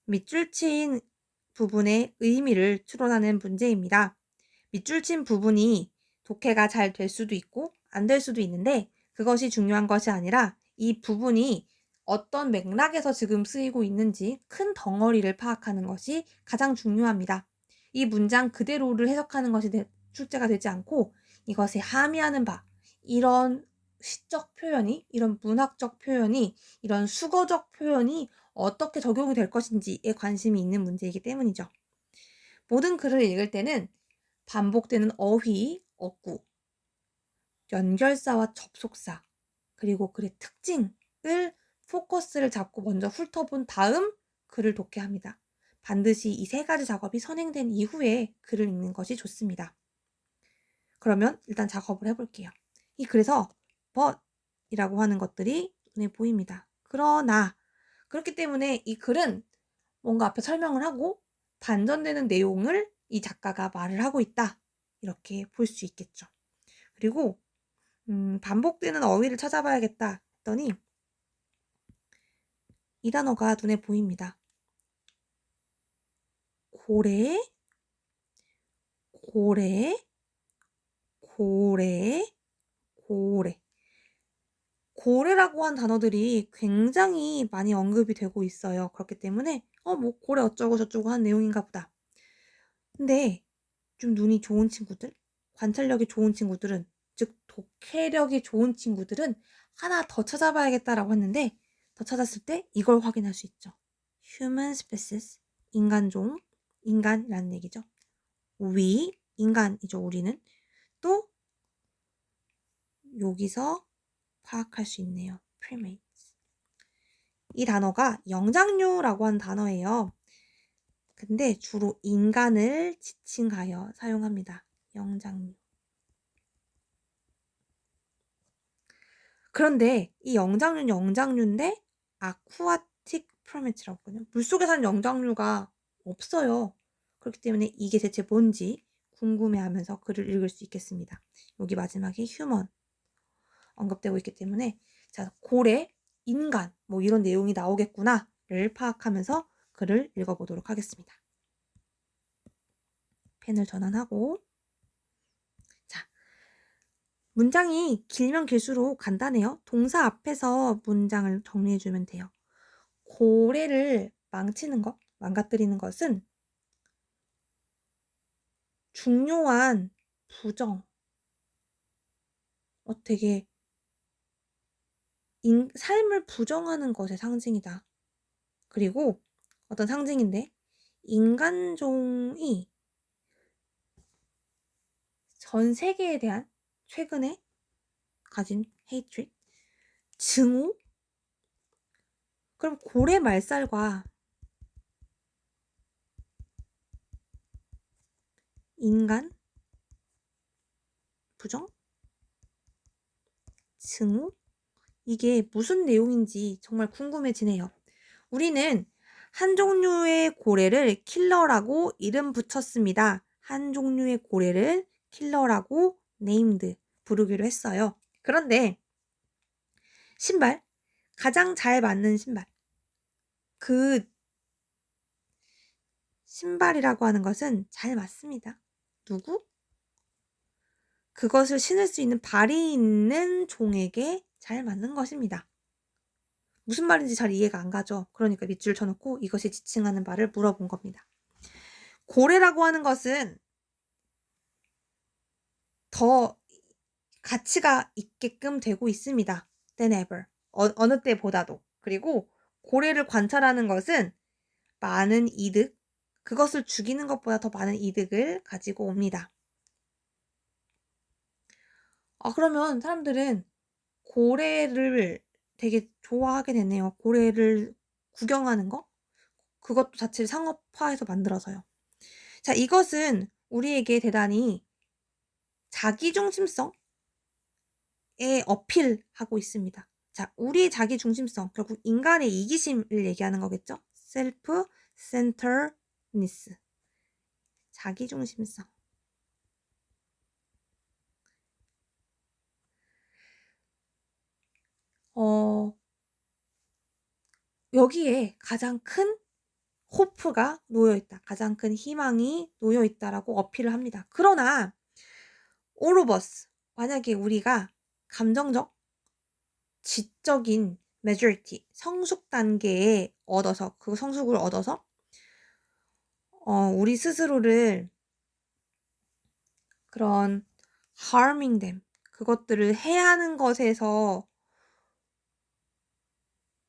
밑줄 친 부분의 의미를 추론하는 문제입니다. 밑줄 친 부분이 독해가 잘 될 수도 있고 안 될 수도 있는데 그것이 중요한 것이 아니라 이 부분이 어떤 맥락에서 지금 쓰이고 있는지 큰 덩어리를 파악하는 것이 가장 중요합니다. 이 문장 그대로를 해석하는 것이 출제가 되지 않고 이것에 함의하는 바, 이런 시적 표현이, 이런 문학적 표현이, 이런 수거적 표현이 어떻게 적용이 될 것인지에 관심이 있는 문제이기 때문이죠. 모든 글을 읽을 때는 반복되는 어휘, 어구, 연결사와 접속사, 그리고 글의 특징을 포커스를 잡고 먼저 훑어본 다음 글을 독해합니다. 반드시 이 세 가지 작업이 선행된 이후에 글을 읽는 것이 좋습니다. 그러면 일단 작업을 해볼게요. 그래서 but 이라고 하는 것들이 눈에 보입니다. 그러나 그렇기 때문에 이 글은 뭔가 앞에 설명을 하고 반전되는 내용을 이 작가가 말을 하고 있다. 이렇게 볼 수 있겠죠. 그리고 반복되는 어휘를 찾아봐야겠다 했더니 이 단어가 눈에 보입니다. 고래, 고래, 고래, 고래. 고래라고 한 단어들이 굉장히 많이 언급이 되고 있어요. 그렇기 때문에 뭐 고래 어쩌고 저쩌고 한 내용인가 보다. 근데 좀 눈이 좋은 친구들, 관찰력이 좋은 친구들은, 즉 독해력이 좋은 친구들은 하나 더 찾아봐야겠다라고 했는데 더 찾았을 때 이걸 확인할 수 있죠. Human species, 인간종, 인간이라는 얘기죠. We, 인간이죠, 우리는. 또 여기서 파악할 수 있네요. primates. 이 단어가 영장류라고 하는 단어예요. 근데 주로 인간을 지칭하여 사용합니다. 영장류. 그런데 이 영장류는 영장류인데 아쿠아틱 프라메트라고 하거든요. 물속에 사는 영장류가 없어요. 그렇기 때문에 이게 대체 뭔지 궁금해하면서 글을 읽을 수 있겠습니다. 여기 마지막에 휴먼 언급되고 있기 때문에 자, 고래, 인간 뭐 이런 내용이 나오겠구나를 파악하면서 글을 읽어보도록 하겠습니다. 펜을 전환하고 자, 문장이 길면 길수록 간단해요. 동사 앞에서 문장을 정리해주면 돼요. 고래를 망치는 것, 망가뜨리는 것은 중요한 부정, 되게 삶을 부정하는 것의 상징이다. 그리고 어떤 상징인데 인간종이 전 세계에 대한 최근에 가진 hatred, 증오? 그럼 고래 말살과 인간 부정? 증오? 이게 무슨 내용인지 정말 궁금해지네요. 우리는 한 종류의 고래를 킬러라고 이름 붙였습니다. 한 종류의 고래를 킬러라고 네임드, 부르기로 했어요. 그런데 신발, 가장 잘 맞는 신발. 그 신발이라고 하는 것은 잘 맞습니다. 누구? 그것을 신을 수 있는 발이 있는 종에게 잘 맞는 것입니다. 무슨 말인지 잘 이해가 안 가죠. 그러니까 밑줄 쳐놓고 이것이 지칭하는 바를 물어본 겁니다. 고래라고 하는 것은 더 가치가 있게끔 되고 있습니다. than ever. 어느 때보다도. 그리고 고래를 관찰하는 것은 많은 이득, 그것을 죽이는 것보다 더 많은 이득을 가지고 옵니다. 그러면 사람들은 고래를 되게 좋아하게 되네요. 고래를 구경하는 거? 그것도 자체를 상업화해서 만들어서요. 자, 이것은 우리에게 대단히 자기중심성에 어필하고 있습니다. 자, 우리의 자기중심성, 결국 인간의 이기심을 얘기하는 거겠죠? self-centeredness, 자기중심성. 여기에 가장 큰 hope가 놓여있다. 가장 큰 희망이 놓여있다라고 어필을 합니다. 그러나 all of us, 만약에 우리가 감정적, 지적인 majority, 성숙 단계에 얻어서 그 성숙을 얻어서 우리 스스로를 그런 harming them, 그것들을 해하는 것에서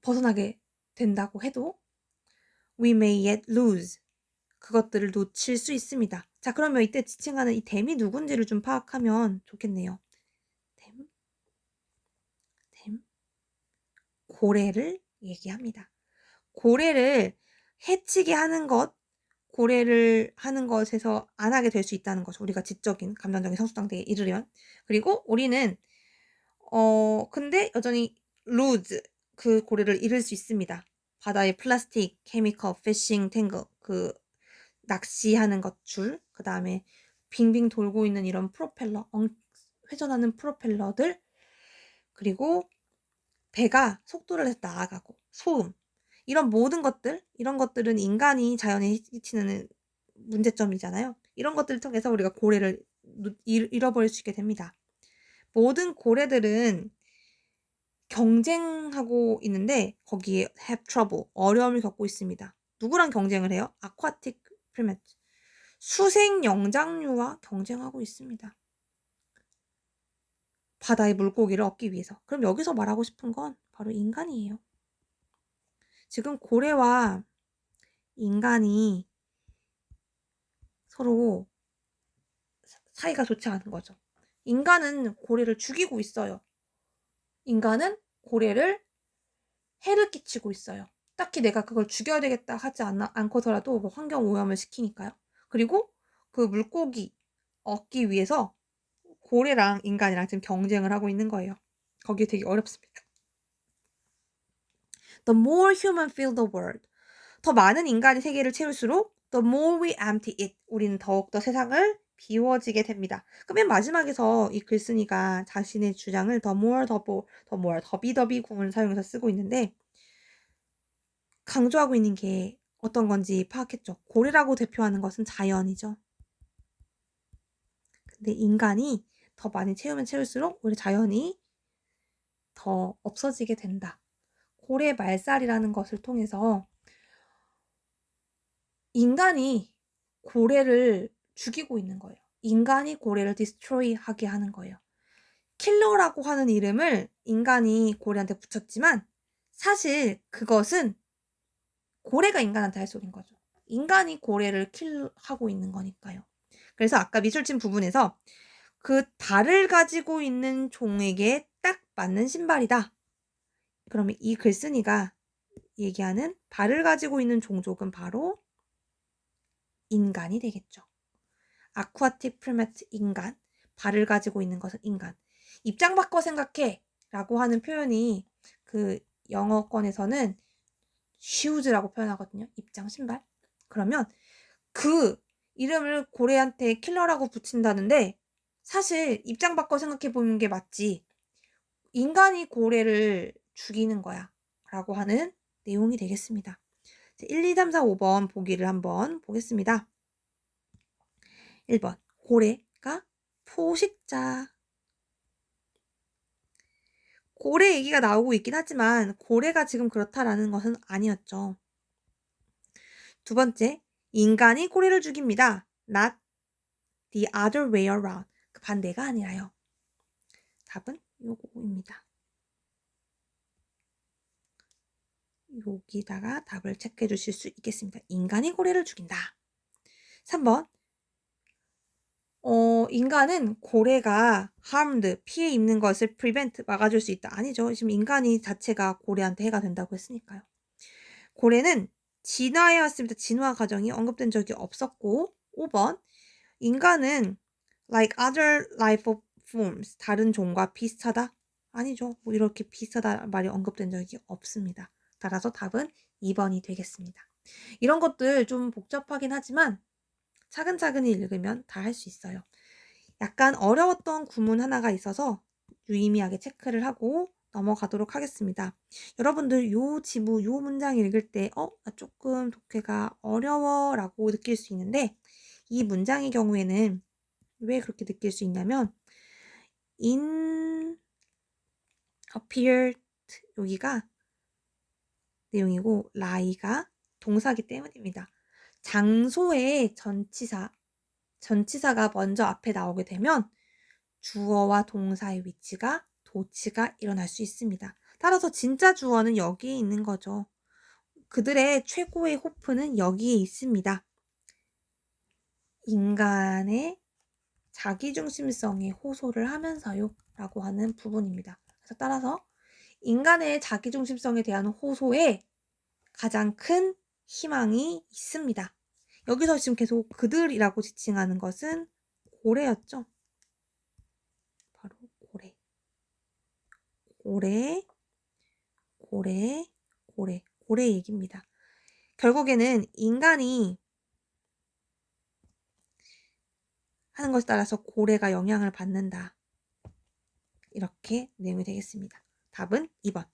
벗어나게 된다고 해도 we may yet lose, 그것들을 놓칠 수 있습니다. 자, 그러면 이때 지칭하는 이 them이 누군지를 좀 파악하면 좋겠네요. them, 고래를 얘기합니다. 고래를 해치게 하는 것, 고래를 하는 것에서 안 하게 될 수 있다는 거죠. 우리가 지적인 감정적인 성숙 단계에 이르려면. 그리고 우리는 근데 여전히 lose, 그 고래를 잃을 수 있습니다. 바다의 플라스틱, 케미컬, 피싱, 탱글, 그 낚시하는 것 줄, 그 다음에 빙빙 돌고 있는 이런 프로펠러, 회전하는 프로펠러들, 그리고 배가 속도를 내서 나아가고, 소음, 이런 모든 것들, 이런 것들은 인간이 자연에 끼치는 문제점이잖아요. 이런 것들을 통해서 우리가 고래를 잃어버릴 수 있게 됩니다. 모든 고래들은 경쟁하고 있는데 거기에 have trouble, 어려움을 겪고 있습니다. 누구랑 경쟁을 해요? aquatic primates, 수생 영장류와 경쟁하고 있습니다. 바다의 물고기를 얻기 위해서. 그럼 여기서 말하고 싶은 건 바로 인간이에요. 지금 고래와 인간이 서로 사이가 좋지 않은 거죠. 인간은 고래를 죽이고 있어요. 인간은 고래를 해를 끼치고 있어요. 딱히 내가 그걸 죽여야 되겠다 하지 않고서라도 뭐 환경 오염을 시키니까요. 그리고 그 물고기 얻기 위해서 고래랑 인간이랑 지금 경쟁을 하고 있는 거예요. 거기에 되게 어렵습니다. The more human fill the world, 더 많은 인간이 세계를 채울수록 the more we empty it, 우리는 더욱더 세상을 비워지게 됩니다. 그 맨 마지막에서 이 글쓴이가 자신의 주장을 the more, 더비더비 구문을 사용해서 쓰고 있는데 강조하고 있는 게 어떤 건지 파악했죠. 고래라고 대표하는 것은 자연이죠. 근데 인간이 더 많이 채우면 채울수록 우리 자연이 더 없어지게 된다. 고래 말살이라는 것을 통해서 인간이 고래를 죽이고 있는 거예요. 인간이 고래를 디스트로이 하게 하는 거예요. 킬러라고 하는 이름을 인간이 고래한테 붙였지만 사실 그것은 고래가 인간한테 할 소리인 거죠. 인간이 고래를 킬하고 있는 거니까요. 그래서 아까 미술친 부분에서 그 발을 가지고 있는 종에게 딱 맞는 신발이다. 그러면 이 글쓴이가 얘기하는 발을 가지고 있는 종족은 바로 인간이 되겠죠. 아쿠아틱 프리메트, 인간, 발을 가지고 있는 것은 인간. 입장 바꿔 생각해 라고 하는 표현이 그 영어권에서는 shoes라고 표현하거든요. 입장, 신발. 그러면 그 이름을 고래한테 킬러라고 붙인다는데 사실 입장 바꿔 생각해 보는 게 맞지. 인간이 고래를 죽이는 거야 라고 하는 내용이 되겠습니다. 1, 2, 3, 4, 5번 보기를 한번 보겠습니다. 1번, 고래가 포식자. 고래 얘기가 나오고 있긴 하지만 고래가 지금 그렇다라는 것은 아니었죠. 두 번째, 인간이 고래를 죽입니다. Not the other way around. 그 반대가 아니라요. 답은 요거입니다. 여기다가 답을 체크해 주실 수 있겠습니다. 인간이 고래를 죽인다. 3번, 인간은 고래가 harmed, 피해 입는 것을 prevent, 막아줄 수 있다. 아니죠. 지금 인간이 자체가 고래한테 해가 된다고 했으니까요. 고래는 진화해 왔습니다. 진화 과정이 언급된 적이 없었고, 5번, 인간은 like other life forms, 다른 종과 비슷하다? 아니죠. 뭐 이렇게 비슷하다 말이 언급된 적이 없습니다. 따라서 답은 2번이 되겠습니다. 이런 것들 좀 복잡하긴 하지만 차근차근히 읽으면 다 할 수 있어요. 약간 어려웠던 구문 하나가 있어서 유의미하게 체크를 하고 넘어가도록 하겠습니다. 여러분들 요 지문, 요 문장 읽을 때 나 조금 독해가 어려워라고 느낄 수 있는데 이 문장의 경우에는 왜 그렇게 느낄 수 있냐면 in appeared 여기가 내용이고 lie가 동사기 때문입니다. 장소의 전치사가 먼저 앞에 나오게 되면 주어와 동사의 위치가 도치가 일어날 수 있습니다. 따라서 진짜 주어는 여기에 있는 거죠. 그들의 최고의 호프는 여기에 있습니다. 인간의 자기중심성에 호소를 하면서요 라고 하는 부분입니다. 그래서 따라서 인간의 자기중심성에 대한 호소에 가장 큰 희망이 있습니다. 여기서 지금 계속 그들이라고 지칭하는 것은 고래였죠. 바로 고래. 고래 얘기입니다. 결국에는 인간이 하는 것에 따라서 고래가 영향을 받는다. 이렇게 내용이 되겠습니다. 답은 2번.